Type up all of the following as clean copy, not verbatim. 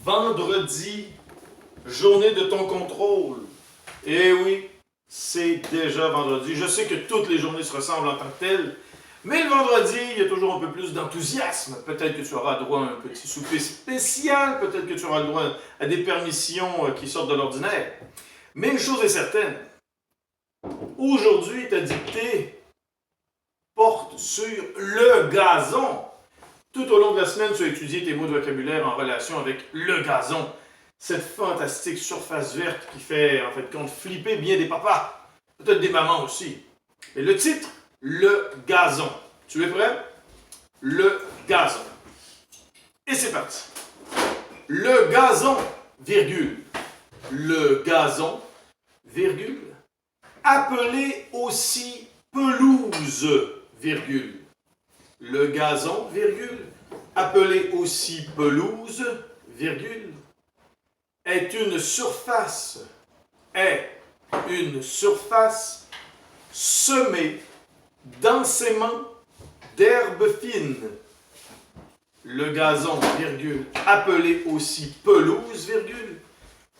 Vendredi, journée de ton contrôle. Eh oui, c'est déjà vendredi. Je sais que toutes les journées se ressemblent en tant que telles, mais le vendredi, il y a toujours un peu plus d'enthousiasme. Peut-être que tu auras droit à un petit souper spécial, peut-être que tu auras droit à des permissions qui sortent de l'ordinaire. Mais une chose est certaine, aujourd'hui, ta dictée porte sur le gazon. Tout au long de la semaine, tu as étudié tes mots de vocabulaire en relation avec le gazon. Cette fantastique surface verte qui fait, en fait, compte flipper bien des papas. Peut-être des mamans aussi. Et le titre, le gazon. Tu es prêt? Le gazon. Et c'est parti. Le gazon, virgule. Le gazon, virgule. Appelé aussi pelouse, virgule. Le gazon, virgule, appelé aussi pelouse, virgule, est une surface semée densément d'herbes fines. Le gazon, virgule, appelé aussi pelouse, virgule,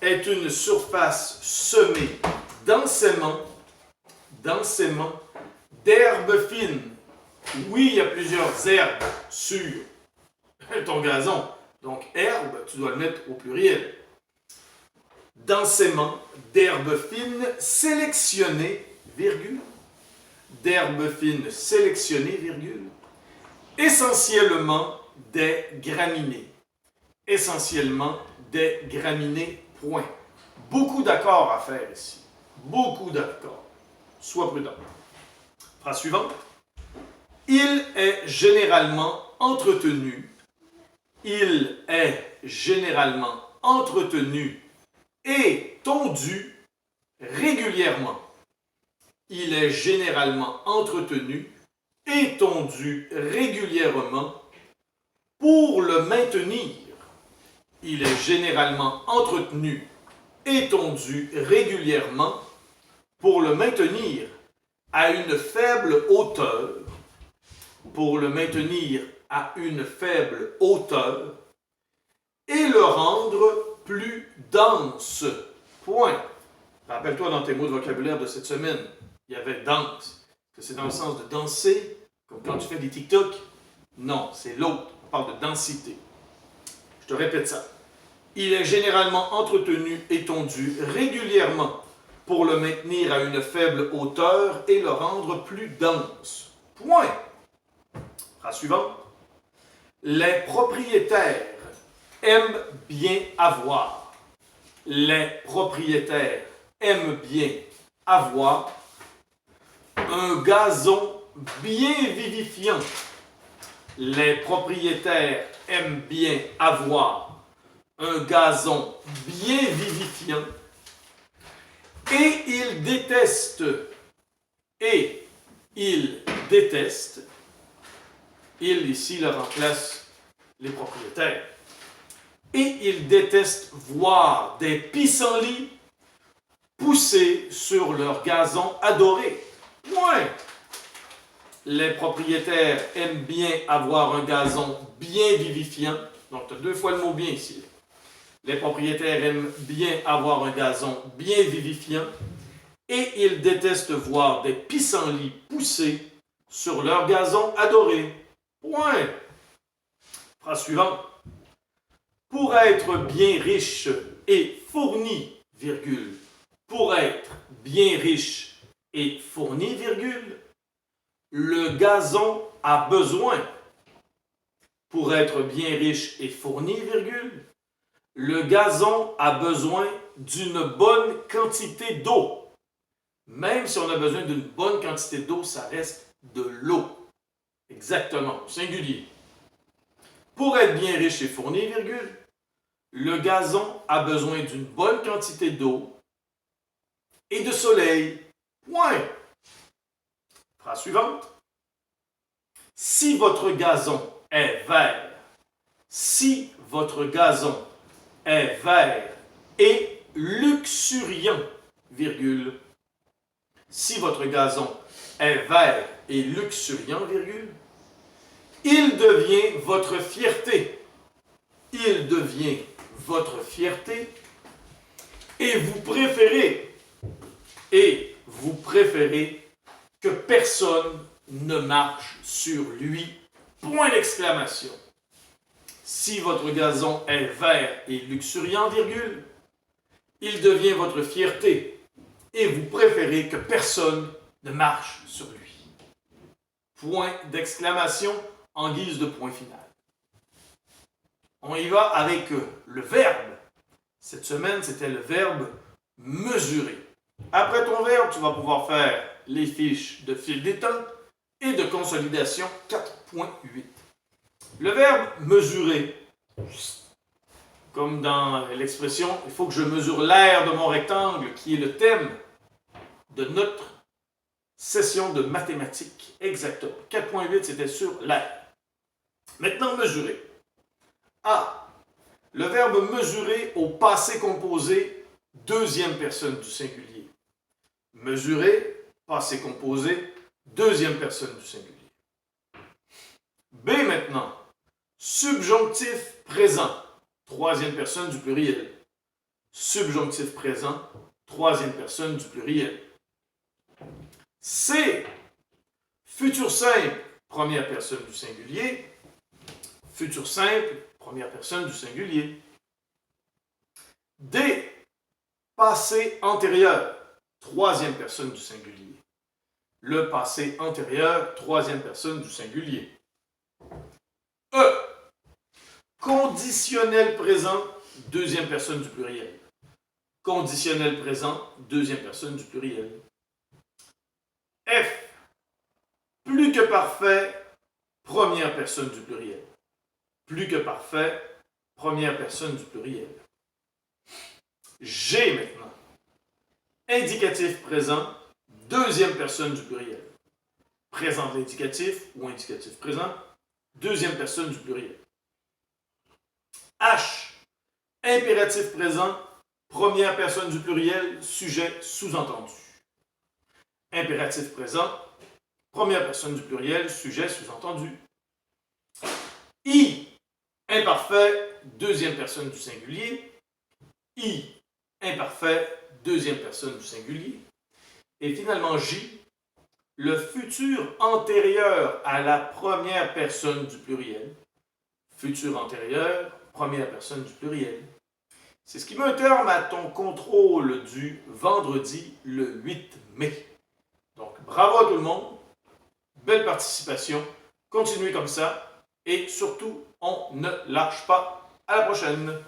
est une surface semée densément d'herbes fines. Oui, il y a plusieurs herbes sur ton gazon. Donc, herbe, tu dois le mettre au pluriel. Densément d'herbes fines sélectionnées, virgule. D'herbes fines sélectionnées, virgule. Essentiellement des graminées. Essentiellement des graminées, point. Beaucoup d'accords à faire ici. Beaucoup d'accords. Sois prudent. Phrase suivante. Il est généralement entretenu. Il est généralement entretenu et tondu régulièrement. Il est généralement entretenu et tondu régulièrement pour le maintenir. Il est généralement entretenu et tondu régulièrement pour le maintenir à une faible hauteur. Pour le maintenir à une faible hauteur et le rendre plus dense. Point. Rappelle-toi dans tes mots de vocabulaire de cette semaine, il y avait dense. Est-ce que c'est dans le sens de danser, comme quand tu fais des TikTok? Non, c'est l'autre. On parle de densité. Je te répète ça. Il est généralement entretenu et tondu régulièrement pour le maintenir à une faible hauteur et le rendre plus dense. Point. Phrase suivante. Les propriétaires aiment bien avoir. Les propriétaires aiment bien avoir un gazon bien vivifiant. Les propriétaires aiment bien avoir un gazon bien vivifiant et ils détestent, il ici le remplace les propriétaires. Et ils détestent voir des pissenlits pousser sur leur gazon adoré. Point. Les propriétaires aiment bien avoir un gazon bien vivifiant. Donc, tu as deux fois le mot bien ici. Les propriétaires aiment bien avoir un gazon bien vivifiant. Et ils détestent voir des pissenlits pousser sur leur gazon adoré. Point. Phrase suivante. Pour être bien riche et fourni, virgule. Pour être bien riche et fourni, virgule. Le gazon a besoin. Pour être bien riche et fourni, virgule. Le gazon a besoin d'une bonne quantité d'eau. Même si on a besoin d'une bonne quantité d'eau, ça reste de l'eau. Exactement, singulier. Pour être bien riche et fourni, virgule, le gazon a besoin d'une bonne quantité d'eau et de soleil. Point. Phrase suivante. Si votre gazon est vert, si votre gazon est vert et luxuriant, virgule, si votre gazon est vert et luxuriant, virgule, il devient votre fierté. Il devient votre fierté et vous préférez que personne ne marche sur lui. Point d'exclamation. Si votre gazon est vert et luxuriant, virgule, il devient votre fierté et vous préférez que personne ne marche sur lui. Point d'exclamation en guise de point final. On y va avec le verbe. Cette semaine, c'était le verbe mesurer. Après ton verbe, tu vas pouvoir faire les fiches de fil d'état et de consolidation 4.8. Le verbe mesurer, comme dans l'expression « il faut que je mesure l'aire de mon rectangle » qui est le thème de notre session de mathématiques. Exactement. 4.8, c'était sur l'aire. Maintenant, mesurer. A. Le verbe mesurer au passé composé, deuxième personne du singulier. Mesurer, passé composé, deuxième personne du singulier. B maintenant. Subjonctif présent, troisième personne du pluriel. Subjonctif présent, troisième personne du pluriel. C. Futur simple, première personne du singulier. Futur simple, première personne du singulier. D. Passé antérieur, troisième personne du singulier. Le passé antérieur, troisième personne du singulier. E. Conditionnel présent, deuxième personne du pluriel. Conditionnel présent, deuxième personne du pluriel. F. Plus que parfait, première personne du pluriel. Plus que parfait, première personne du pluriel. G maintenant. Indicatif présent, deuxième personne du pluriel. Présent indicatif ou indicatif présent, deuxième personne du pluriel. H. Impératif présent, première personne du pluriel, sujet sous-entendu. Impératif présent, première personne du pluriel, sujet sous-entendu. I. Imparfait, deuxième personne du singulier. I. Imparfait, deuxième personne du singulier. Et finalement, J. Le futur antérieur à la première personne du pluriel. Futur antérieur, première personne du pluriel. C'est ce qui met un terme à ton contrôle du vendredi le 8 mai. Donc, bravo à tout le monde. Belle participation. Continuez comme ça. Et surtout, on ne lâche pas. À la prochaine.